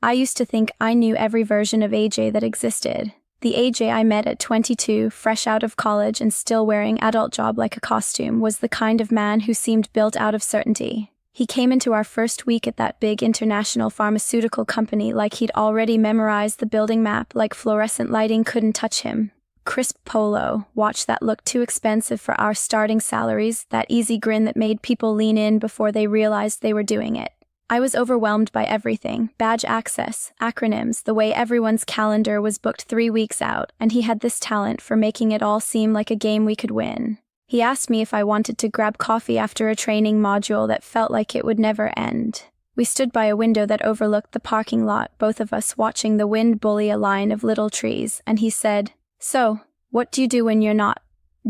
I used to think I knew every version of AJ that existed. The AJ I met at 22, fresh out of college and still wearing adult job like a costume, was the kind of man who seemed built out of certainty. He came into our first week at that big international pharmaceutical company like he'd already memorized the building map, like fluorescent lighting couldn't touch him. Crisp polo, watch that looked too expensive for our starting salaries, that easy grin that made people lean in before they realized they were doing it. I was overwhelmed by everything: badge access, acronyms, the way everyone's calendar was booked 3 weeks out, and he had this talent for making it all seem like a game we could win. He asked me if I wanted to grab coffee after a training module that felt like it would never end. We stood by a window that overlooked the parking lot, both of us watching the wind bully a line of little trees, and he said, "So, what do you do when you're not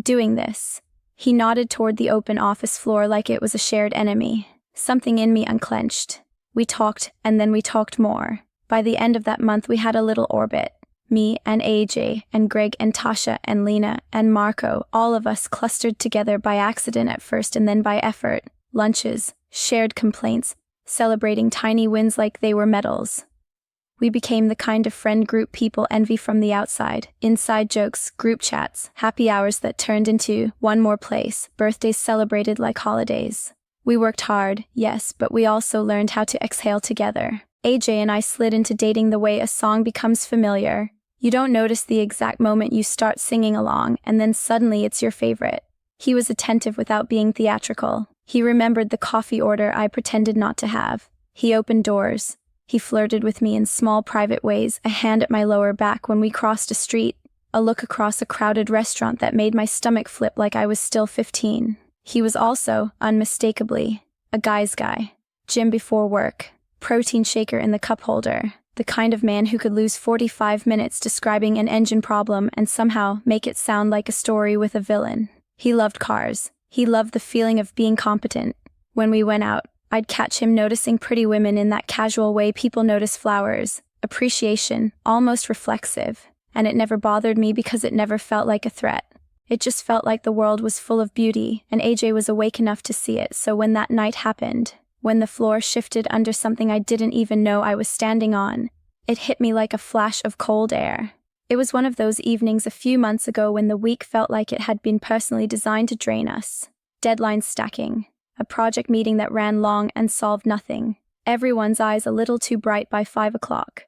doing this?" He nodded toward the open office floor like it was a shared enemy. Something in me unclenched. We talked, and then we talked more. By the end of that month, we had a little orbit. Me and AJ and Greg and Tasha and Lena and Marco, all of us clustered together by accident at first and then by effort. Lunches, shared complaints, celebrating tiny wins like they were medals. We became the kind of friend group people envy from the outside. Inside jokes, group chats, happy hours that turned into one more place, birthdays celebrated like holidays. We worked hard, yes, but we also learned how to exhale together. AJ and I slid into dating the way a song becomes familiar. You don't notice the exact moment you start singing along, and then suddenly it's your favorite. He was attentive without being theatrical. He remembered the coffee order I pretended not to have. He opened doors. He flirted with me in small private ways, a hand at my lower back when we crossed a street, a look across a crowded restaurant that made my stomach flip like I was still 15. He was also, unmistakably, a guy's guy. Gym before work, protein shaker in the cup holder, the kind of man who could lose 45 minutes describing an engine problem and somehow make it sound like a story with a villain. He loved cars. He loved the feeling of being competent. When we went out, I'd catch him noticing pretty women in that casual way people notice flowers. Appreciation, almost reflexive. And it never bothered me because it never felt like a threat. It just felt like the world was full of beauty, and AJ was awake enough to see it. So when that night happened, when the floor shifted under something I didn't even know I was standing on, it hit me like a flash of cold air. It was one of those evenings a few months ago when the week felt like it had been personally designed to drain us. Deadlines stacking, a project meeting that ran long and solved nothing, everyone's eyes a little too bright by 5 o'clock.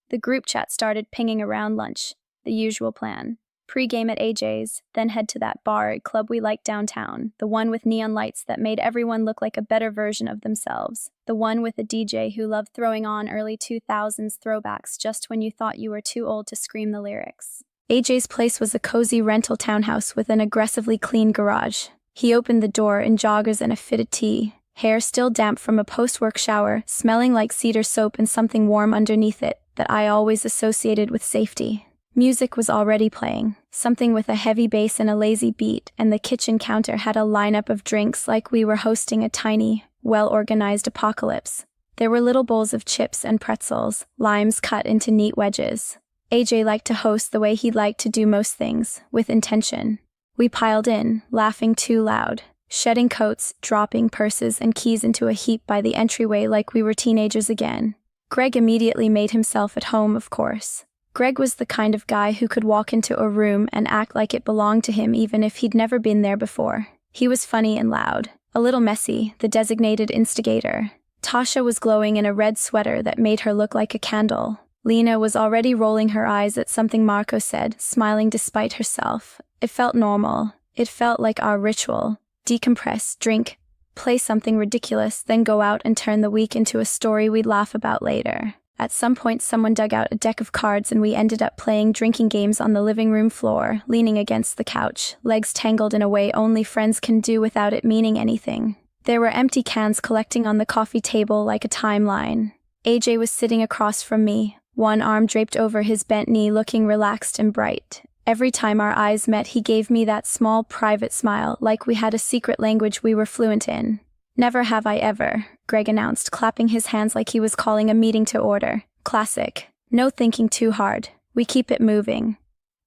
The group chat started pinging around lunch, the usual plan. Pregame at AJ's, then head to that bar or club we liked downtown, the one with neon lights that made everyone look like a better version of themselves, the one with a DJ who loved throwing on early 2000s throwbacks just when you thought you were too old to scream the lyrics. AJ's place was a cozy rental townhouse with an aggressively clean garage. He opened the door in joggers and a fitted tee, hair still damp from a post-work shower, smelling like cedar soap and something warm underneath it that I always associated with safety. Music was already playing, something with a heavy bass and a lazy beat, and the kitchen counter had a lineup of drinks like we were hosting a tiny, well-organized apocalypse. There were little bowls of chips and pretzels, limes cut into neat wedges. AJ liked to host the way he liked to do most things, with intention. We piled in, laughing too loud, shedding coats, dropping purses and keys into a heap by the entryway like we were teenagers again. Greg immediately made himself at home, of course. Greg was the kind of guy who could walk into a room and act like it belonged to him even if he'd never been there before. He was funny and loud, a little messy, the designated instigator. Tasha was glowing in a red sweater that made her look like a candle. Lena was already rolling her eyes at something Marco said, smiling despite herself. It felt normal. It felt like our ritual. Decompress, drink, play something ridiculous, then go out and turn the week into a story we'd laugh about later. At some point, someone dug out a deck of cards and we ended up playing drinking games on the living room floor, leaning against the couch, legs tangled in a way only friends can do without it meaning anything. There were empty cans collecting on the coffee table like a timeline. AJ was sitting across from me, one arm draped over his bent knee, looking relaxed and bright. Every time our eyes met, he gave me that small, private smile, like we had a secret language we were fluent in. "Never have I ever," Greg announced, clapping his hands like he was calling a meeting to order. Classic. No thinking too hard. We keep it moving.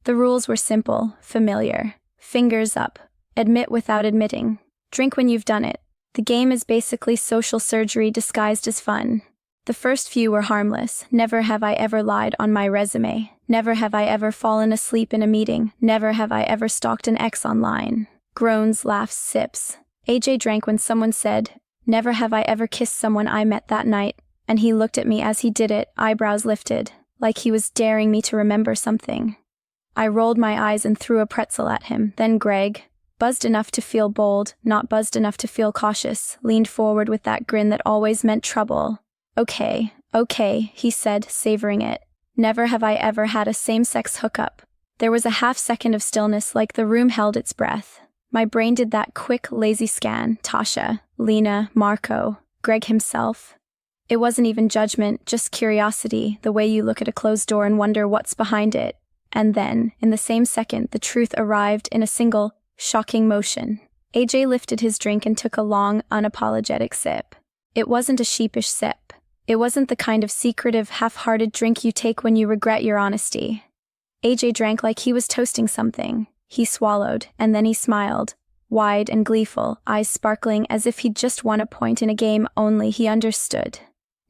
The rules were simple, familiar. Fingers up. Admit without admitting. Drink when you've done it. The game is basically social surgery disguised as fun. The first few were harmless. Never have I ever lied on my resume. Never have I ever fallen asleep in a meeting. Never have I ever stalked an ex online. Groans, laughs, sips. AJ drank when someone said, "Never have I ever kissed someone I met that night," and he looked at me as he did it, eyebrows lifted, like he was daring me to remember something. I rolled my eyes and threw a pretzel at him. Then Greg, buzzed enough to feel bold, not buzzed enough to feel cautious, leaned forward with that grin that always meant trouble. Okay, he said, savoring it. Never have I ever had a same-sex hookup. There was a half-second of stillness, like the room held its breath. My brain did that quick, lazy scan. Tasha, Lena, Marco, Greg himself. It wasn't even judgment, just curiosity, the way you look at a closed door and wonder what's behind it. And then, in the same second, the truth arrived in a single, shocking motion. AJ lifted his drink and took a long, unapologetic sip. It wasn't a sheepish sip. It wasn't the kind of secretive, half-hearted drink you take when you regret your honesty. AJ drank like he was toasting something. He swallowed, and then he smiled, wide and gleeful, eyes sparkling as if he'd just won a point in a game only he understood.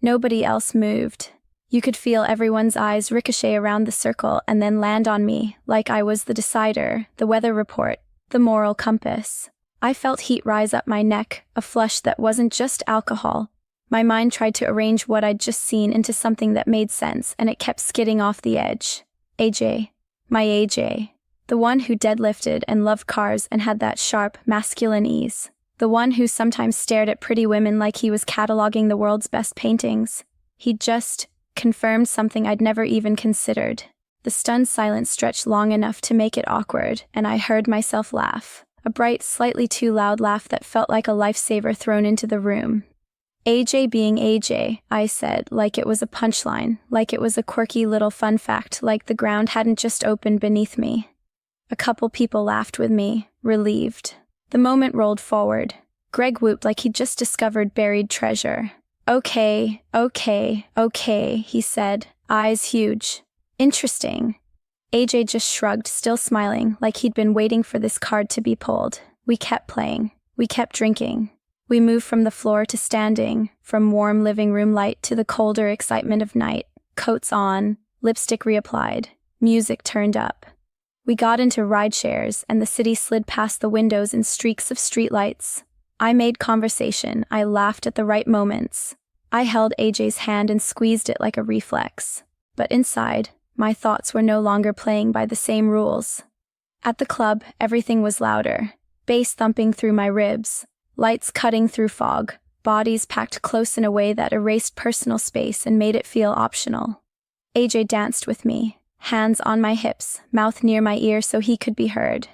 Nobody else moved. You could feel everyone's eyes ricochet around the circle and then land on me, like I was the decider, the weather report, the moral compass. I felt heat rise up my neck, a flush that wasn't just alcohol. My mind tried to arrange what I'd just seen into something that made sense, and it kept skidding off the edge. AJ. My AJ. The one who deadlifted and loved cars and had that sharp, masculine ease. The one who sometimes stared at pretty women like he was cataloging the world's best paintings. He'd just confirmed something I'd never even considered. The stunned silence stretched long enough to make it awkward, and I heard myself laugh. A bright, slightly too loud laugh that felt like a lifesaver thrown into the room. AJ being AJ, I said, like it was a punchline, like it was a quirky little fun fact, like the ground hadn't just opened beneath me. A couple people laughed with me, relieved. The moment rolled forward. Greg whooped like he'd just discovered buried treasure. Okay, he said, eyes huge. Interesting. AJ just shrugged, still smiling, like he'd been waiting for this card to be pulled. We kept playing. We kept drinking. We moved from the floor to standing, from warm living room light to the colder excitement of night. Coats on, lipstick reapplied, music turned up. We got into ride shares, and the city slid past the windows in streaks of streetlights. I made conversation. I laughed at the right moments. I held AJ's hand and squeezed it like a reflex. But inside, my thoughts were no longer playing by the same rules. At the club, everything was louder. Bass thumping through my ribs. Lights cutting through fog. Bodies packed close in a way that erased personal space and made it feel optional. AJ danced with me, hands on my hips, mouth near my ear so he could be heard.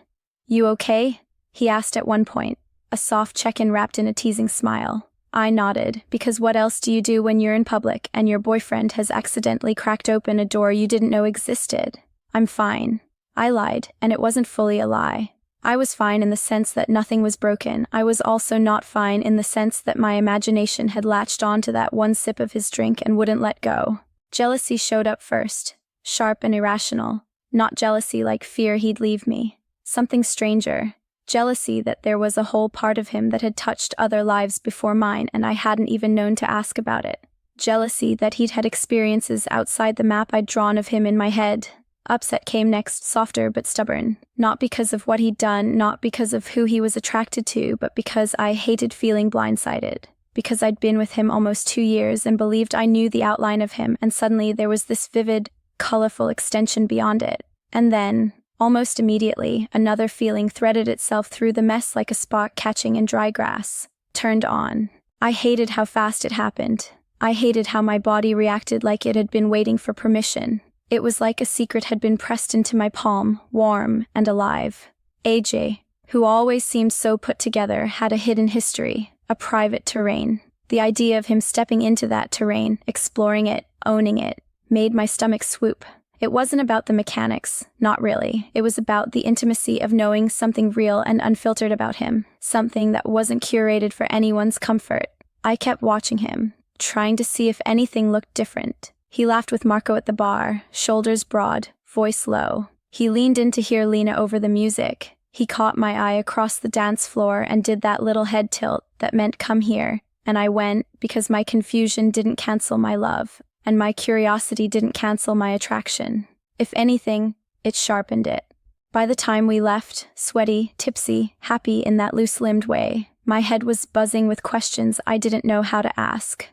"You okay?" he asked at one point, a soft check-in wrapped in a teasing smile. I nodded, because what else do you do when you're in public and your boyfriend has accidentally cracked open a door you didn't know existed? "I'm fine." I lied, and it wasn't fully a lie. I was fine in the sense that nothing was broken. I was also not fine in the sense that my imagination had latched on to that one sip of his drink and wouldn't let go. Jealousy showed up first, sharp and irrational. Not jealousy like fear he'd leave me. Something stranger. Jealousy that there was a whole part of him that had touched other lives before mine and I hadn't even known to ask about it. Jealousy that he'd had experiences outside the map I'd drawn of him in my head. Upset came next, softer but stubborn. Not because of what he'd done, not because of who he was attracted to, but because I hated feeling blindsided. Because I'd been with him almost 2 years and believed I knew the outline of him, and suddenly there was this vivid, colorful extension beyond it. And then, almost immediately, another feeling threaded itself through the mess like a spark catching in dry grass. Turned on. I hated how fast it happened. I hated how my body reacted like it had been waiting for permission. It was like a secret had been pressed into my palm, warm and alive. AJ, who always seemed so put together, had a hidden history, a private terrain. The idea of him stepping into that terrain, exploring it, owning it, made my stomach swoop. It wasn't about the mechanics, not really. It was about the intimacy of knowing something real and unfiltered about him, something that wasn't curated for anyone's comfort. I kept watching him, trying to see if anything looked different. He laughed with Marco at the bar, shoulders broad, voice low. He leaned in to hear Lena over the music. He caught my eye across the dance floor and did that little head tilt that meant come here, And I went because my confusion didn't cancel my love, and my curiosity didn't cancel my attraction. If anything, it sharpened it. By the time we left, sweaty, tipsy, happy in that loose-limbed way, my head was buzzing with questions I didn't know how to ask.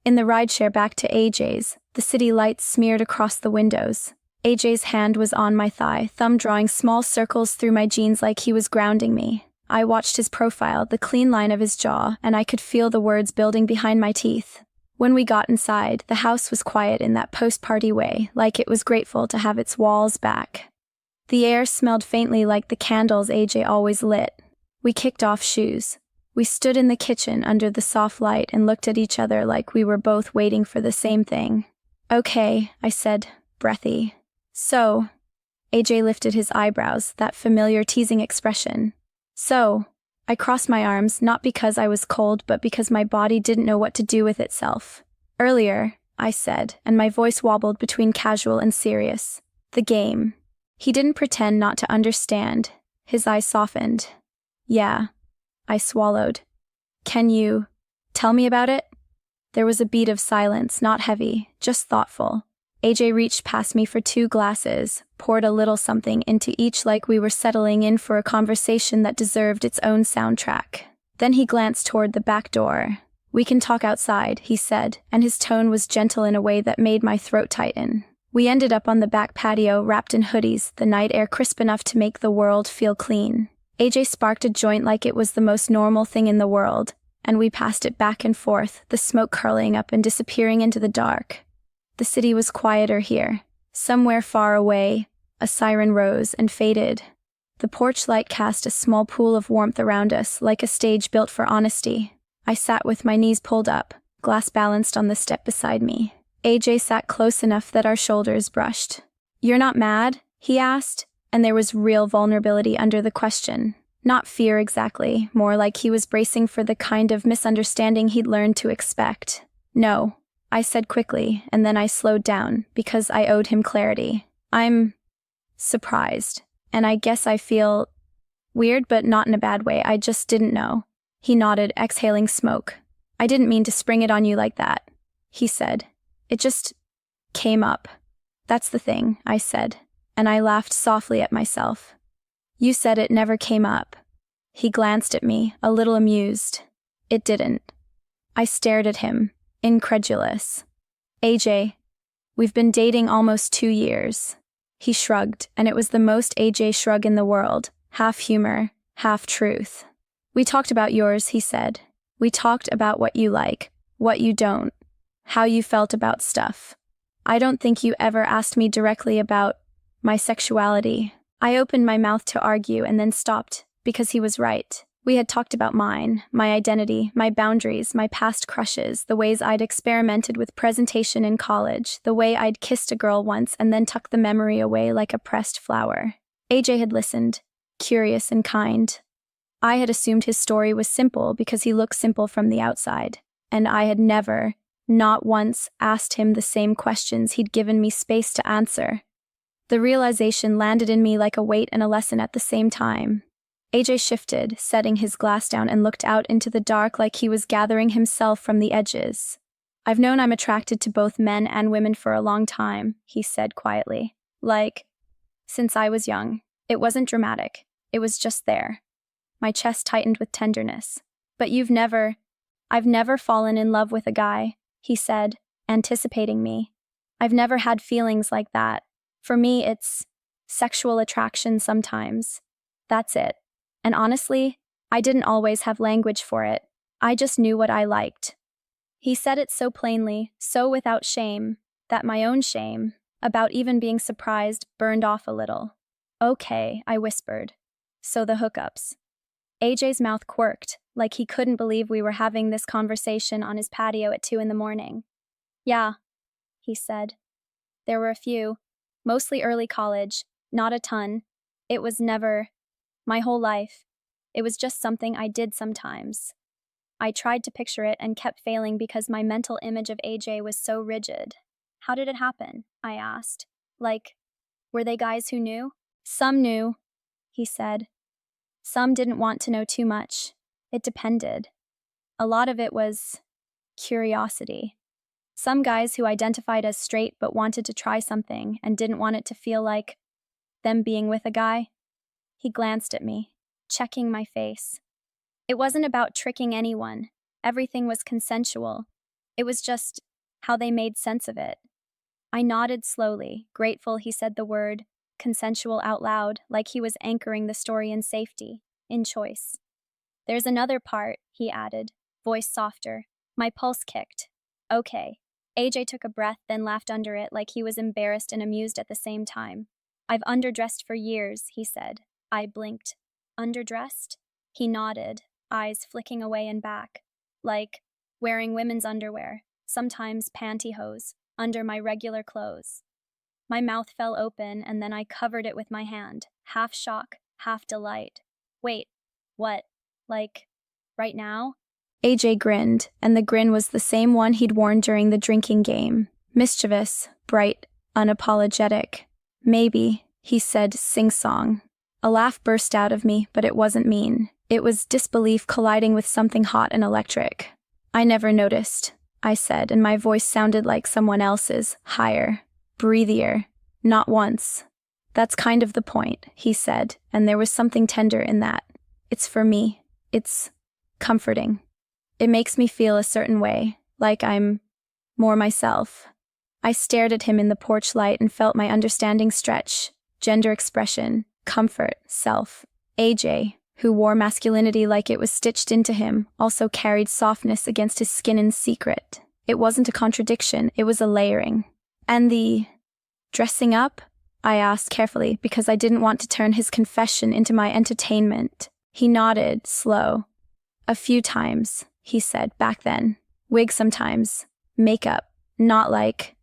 In the rideshare back to AJ's, the city lights smeared across the windows. AJ's hand was on my thigh, thumb drawing small circles through my jeans like he was grounding me. I watched his profile, the clean line of his jaw, and I could feel the words building behind my teeth. When we got inside, the house was quiet in that post-party way, like it was grateful to have its walls back. The air smelled faintly like the candles AJ always lit. We kicked off shoes. We stood in the kitchen under the soft light and looked at each other like we were both waiting for the same thing. "Okay," I said, breathy. "So," AJ lifted his eyebrows, that familiar teasing expression. "So," I crossed my arms, not because I was cold, but because my body didn't know what to do with itself. "Earlier," I said, and my voice wobbled between casual and serious. "The game." He didn't pretend not to understand. His eyes softened. "Yeah." I swallowed. "Can you tell me about it?" There was a beat of silence, not heavy, just thoughtful. AJ reached past me for 2 glasses, poured a little something into each like we were settling in for a conversation that deserved its own soundtrack. Then he glanced toward the back door. "We can talk outside," he said, and his tone was gentle in a way that made my throat tighten. We ended up on the back patio, wrapped in hoodies, the night air crisp enough to make the world feel clean. AJ sparked a joint like it was the most normal thing in the world, and we passed it back and forth, the smoke curling up and disappearing into the dark. The city was quieter here. Somewhere far away, a siren rose and faded. The porch light cast a small pool of warmth around us, like a stage built for honesty. I sat with my knees pulled up, glass balanced on the step beside me. AJ sat close enough that our shoulders brushed. "You're not mad?" he asked, and there was real vulnerability under the question. Not fear exactly, more like he was bracing for the kind of misunderstanding he'd learned to expect. "No," I said quickly, and then I slowed down, because I owed him clarity. "I'm surprised, and I guess I feel weird, but not in a bad way. I just didn't know." He nodded, exhaling smoke. "I didn't mean to spring it on you like that," he said. "It just came up." "That's the thing," I said, and I laughed softly at myself. "You said it never came up." He glanced at me, a little amused. "It didn't." I stared at him, incredulous. "AJ, we've been dating almost 2 years." He shrugged, and it was the most AJ shrug in the world, half humor, half truth. "We talked about yours," he said. "We talked about what you like, what you don't, how you felt about stuff. I don't think you ever asked me directly about my sexuality." I opened my mouth to argue and then stopped, because he was right. We had talked about mine, my identity, my boundaries, my past crushes, the ways I'd experimented with presentation in college, the way I'd kissed a girl once and then tucked the memory away like a pressed flower. AJ had listened, curious and kind. I had assumed his story was simple because he looked simple from the outside, and I had never, not once, asked him the same questions he'd given me space to answer. The realization landed in me like a weight and a lesson at the same time. AJ shifted, setting his glass down, and looked out into the dark like he was gathering himself from the edges. "I've known I'm attracted to both men and women for a long time," he said quietly. "Like, since I was young. It wasn't dramatic. It was just there." My chest tightened with tenderness. "But I've never fallen in love with a guy," he said, anticipating me. "I've never had feelings like that. For me, it's sexual attraction sometimes. That's it. And honestly, I didn't always have language for it. I just knew what I liked." He said it so plainly, so without shame, that my own shame, about even being surprised, burned off a little. "Okay," I whispered. "So the hookups." AJ's mouth quirked, like he couldn't believe we were having this conversation on his patio at 2 in the morning. "Yeah," he said. "There were a few. Mostly early college, not a ton. It was never my whole life. It was just something I did sometimes." I tried to picture it and kept failing because my mental image of AJ was so rigid. "How did it happen?" I asked. "Like, were they guys who knew?" "Some knew," he said. "Some didn't want to know too much. It depended." A lot of it was curiosity. Some guys who identified as straight but wanted to try something and didn't want it to feel like them being with a guy. He glanced at me, checking my face. It wasn't about tricking anyone. Everything was consensual. It was just how they made sense of it. I nodded slowly, grateful he said the word consensual out loud, like he was anchoring the story in safety, in choice. There's another part, he added, voice softer. My pulse kicked. Okay. AJ took a breath, then laughed under it like he was embarrassed and amused at the same time. I've underdressed for years, he said. I blinked. Underdressed? He nodded, eyes flicking away and back. Like wearing women's underwear, sometimes pantyhose, under my regular clothes. My mouth fell open and then I covered it with my hand, half shock, half delight. Wait, what? Like, right now? AJ grinned, and the grin was the same one he'd worn during the drinking game. Mischievous, bright, unapologetic. Maybe, he said sing-song. A laugh burst out of me, but it wasn't mean. It was disbelief colliding with something hot and electric. I never noticed, I said, and my voice sounded like someone else's, higher, breathier. Not once. That's kind of the point, he said, and there was something tender in that. It's for me. It's comforting. It makes me feel a certain way, like I'm more myself. I stared at him in the porch light and felt my understanding stretch. Gender expression, comfort, self. AJ, who wore masculinity like it was stitched into him, also carried softness against his skin in secret. It wasn't a contradiction, it was a layering. And the dressing up? I asked carefully, because I didn't want to turn his confession into my entertainment. He nodded, slow. A few times, he said, back then. Wig sometimes. Makeup. Not like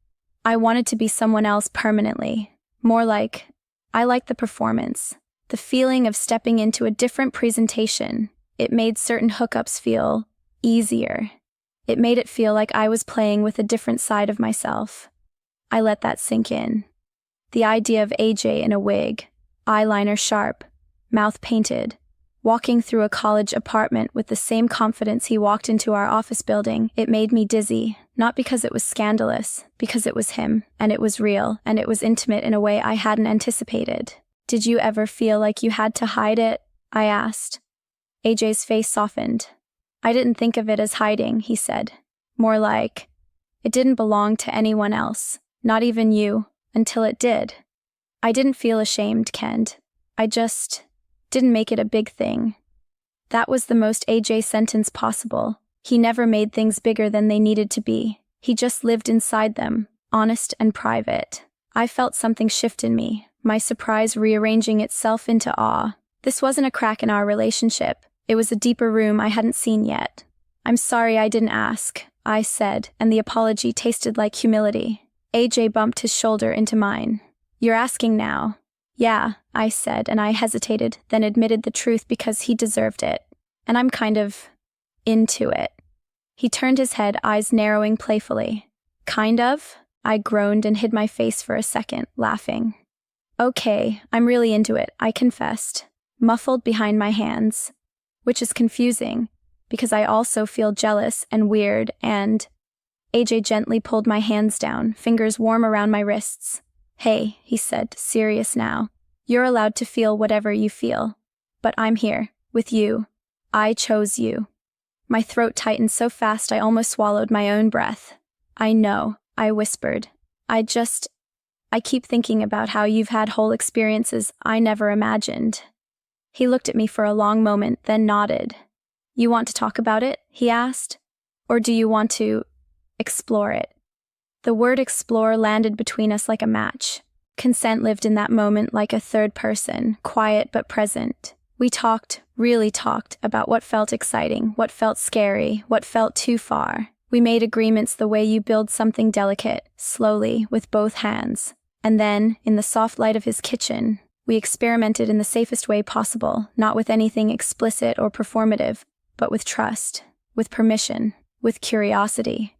I wanted to be someone else permanently. More like I liked the performance. The feeling of stepping into a different presentation. It made certain hookups feel easier. It made it feel like I was playing with a different side of myself. I let that sink in. The idea of AJ in a wig, eyeliner sharp, mouth painted, walking through a college apartment with the same confidence he walked into our office building, it made me dizzy, not because it was scandalous, because it was him, and it was real, and it was intimate in a way I hadn't anticipated. Did you ever feel like you had to hide it? I asked. AJ's face softened. I didn't think of it as hiding, he said. More like, it didn't belong to anyone else, not even you, until it did. I didn't feel ashamed, Kent. I just didn't make it a big thing. That was the most AJ sentence possible. He never made things bigger than they needed to be. He just lived inside them, honest and private. I felt something shift in me, my surprise rearranging itself into awe. This wasn't a crack in our relationship. It was a deeper room I hadn't seen yet. I'm sorry I didn't ask, I said, and the apology tasted like humility. AJ bumped his shoulder into mine. You're asking now. Yeah, I said, and I hesitated, then admitted the truth because he deserved it. And I'm kind of into it. He turned his head, eyes narrowing playfully. Kind of? I groaned and hid my face for a second, laughing. Okay, I'm really into it, I confessed, muffled behind my hands. Which is confusing, because I also feel jealous and weird and… AJ gently pulled my hands down, fingers warm around my wrists. Hey, he said, serious now. You're allowed to feel whatever you feel. But I'm here, with you. I chose you. My throat tightened so fast I almost swallowed my own breath. I know, I whispered. I keep thinking about how you've had whole experiences I never imagined. He looked at me for a long moment, then nodded. You want to talk about it? He asked. Or do you want to explore it? The word explore landed between us like a match. Consent lived in that moment like a third person, quiet but present. We talked, really talked, about what felt exciting, what felt scary, what felt too far. We made agreements the way you build something delicate, slowly, with both hands. And then, in the soft light of his kitchen, we experimented in the safest way possible, not with anything explicit or performative, but with trust, with permission, with curiosity.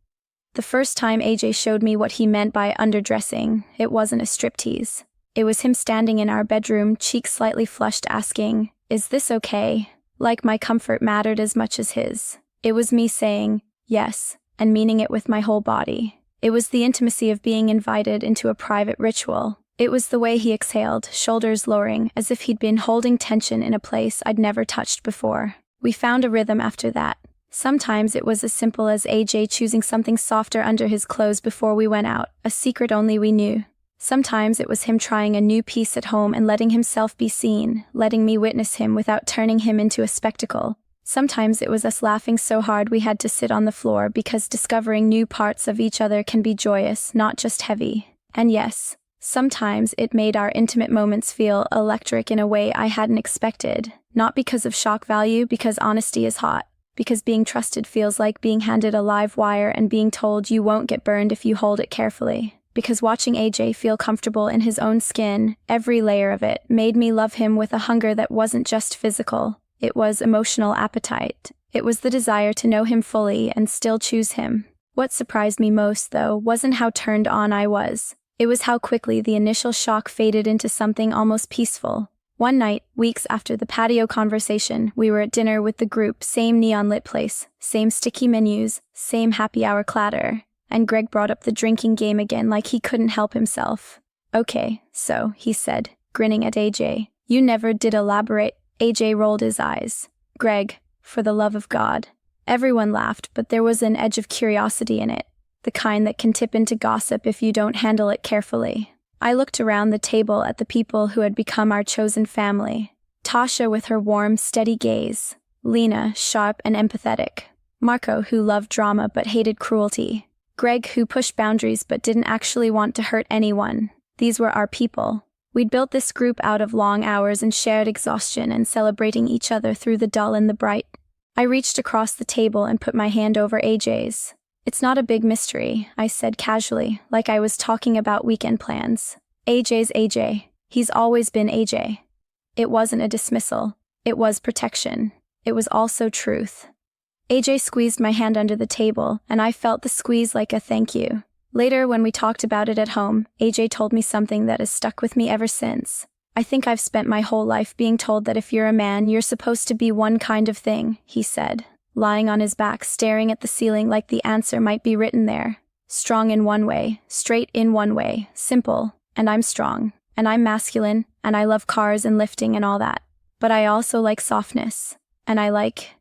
The first time AJ showed me what he meant by underdressing, it wasn't a striptease. It was him standing in our bedroom, cheeks slightly flushed, asking, "Is this okay?" Like my comfort mattered as much as his. It was me saying yes and meaning it with my whole body. It was the intimacy of being invited into a private ritual. It was the way he exhaled, shoulders lowering, as if he'd been holding tension in a place I'd never touched before. We found a rhythm after that. Sometimes it was as simple as AJ choosing something softer under his clothes before we went out, a secret only we knew. Sometimes it was him trying a new piece at home and letting himself be seen, letting me witness him without turning him into a spectacle. Sometimes it was us laughing so hard we had to sit on the floor because discovering new parts of each other can be joyous, not just heavy. And yes, sometimes it made our intimate moments feel electric in a way I hadn't expected, not because of shock value, because honesty is hot, because being trusted feels like being handed a live wire and being told you won't get burned if you hold it carefully. Because watching AJ feel comfortable in his own skin, every layer of it, made me love him with a hunger that wasn't just physical. It was emotional appetite. It was the desire to know him fully and still choose him. What surprised me most, though, wasn't how turned on I was. It was how quickly the initial shock faded into something almost peaceful. One night, weeks after the patio conversation, we were at dinner with the group, same neon-lit place, same sticky menus, same happy hour clatter, and Greg brought up the drinking game again like he couldn't help himself. "Okay, so," he said, grinning at AJ. "You never did elaborate." AJ rolled his eyes. "Greg, for the love of God." Everyone laughed, but there was an edge of curiosity in it, the kind that can tip into gossip if you don't handle it carefully. I looked around the table at the people who had become our chosen family. Tasha with her warm, steady gaze. Lena, sharp and empathetic. Marco, who loved drama but hated cruelty. Greg, who pushed boundaries but didn't actually want to hurt anyone. These were our people. We'd built this group out of long hours and shared exhaustion and celebrating each other through the dull and the bright. I reached across the table and put my hand over AJ's. "It's not a big mystery," I said casually, like I was talking about weekend plans. "AJ's AJ. He's always been AJ." It wasn't a dismissal. It was protection. It was also truth. AJ squeezed my hand under the table, and I felt the squeeze like a thank you. Later, when we talked about it at home, AJ told me something that has stuck with me ever since. "I think I've spent my whole life being told that if you're a man, you're supposed to be one kind of thing," he said, lying on his back, staring at the ceiling like the answer might be written there. "Strong in one way, straight in one way, simple, and I'm strong, and I'm masculine, and I love cars and lifting and all that. But I also like softness, and I like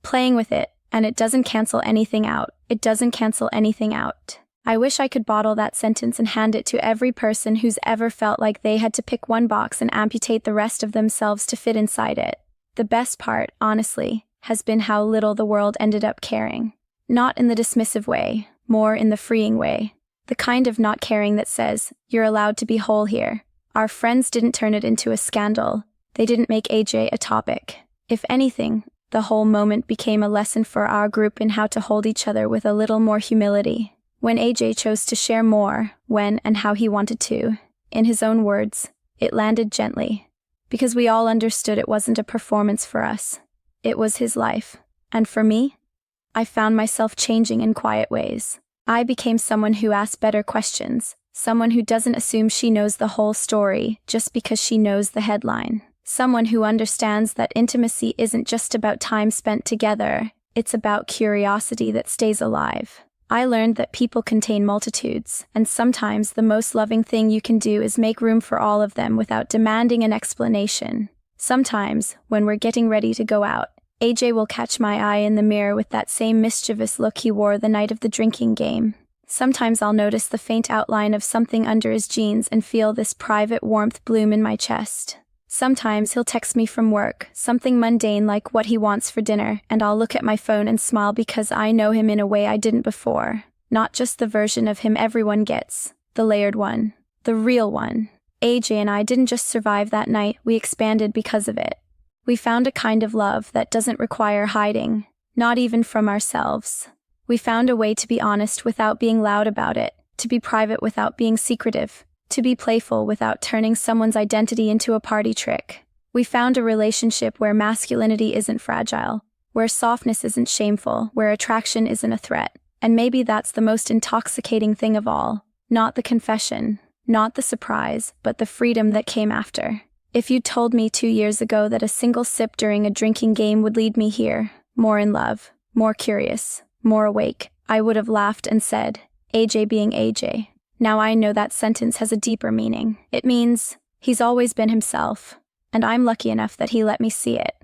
playing with it, and it doesn't cancel anything out. It doesn't cancel anything out." I wish I could bottle that sentence and hand it to every person who's ever felt like they had to pick one box and amputate the rest of themselves to fit inside it. The best part, honestly, has been how little the world ended up caring. Not in the dismissive way, more in the freeing way. The kind of not caring that says, "You're allowed to be whole here." Our friends didn't turn it into a scandal. They didn't make AJ a topic. If anything, the whole moment became a lesson for our group in how to hold each other with a little more humility. When AJ chose to share more, when and how he wanted to, in his own words, it landed gently. Because we all understood it wasn't a performance for us. It was his life. And for me, I found myself changing in quiet ways. I became someone who asks better questions, someone who doesn't assume she knows the whole story just because she knows the headline. Someone who understands that intimacy isn't just about time spent together, it's about curiosity that stays alive. I learned that people contain multitudes, and sometimes the most loving thing you can do is make room for all of them without demanding an explanation. Sometimes, when we're getting ready to go out, AJ will catch my eye in the mirror with that same mischievous look he wore the night of the drinking game. Sometimes I'll notice the faint outline of something under his jeans and feel this private warmth bloom in my chest. Sometimes he'll text me from work, something mundane like what he wants for dinner, and I'll look at my phone and smile because I know him in a way I didn't before. Not just the version of him everyone gets, the layered one, the real one. AJ and I didn't just survive that night, we expanded because of it. We found a kind of love that doesn't require hiding, not even from ourselves. We found a way to be honest without being loud about it, to be private without being secretive, to be playful without turning someone's identity into a party trick. We found a relationship where masculinity isn't fragile, where softness isn't shameful, where attraction isn't a threat. And maybe that's the most intoxicating thing of all. Not the confession, not the surprise, but the freedom that came after. If you'd told me 2 years ago that a single sip during a drinking game would lead me here, more in love, more curious, more awake. I would have laughed and said, AJ being AJ. Now I know that sentence has a deeper meaning. It means he's always been himself, and I'm lucky enough that he let me see it.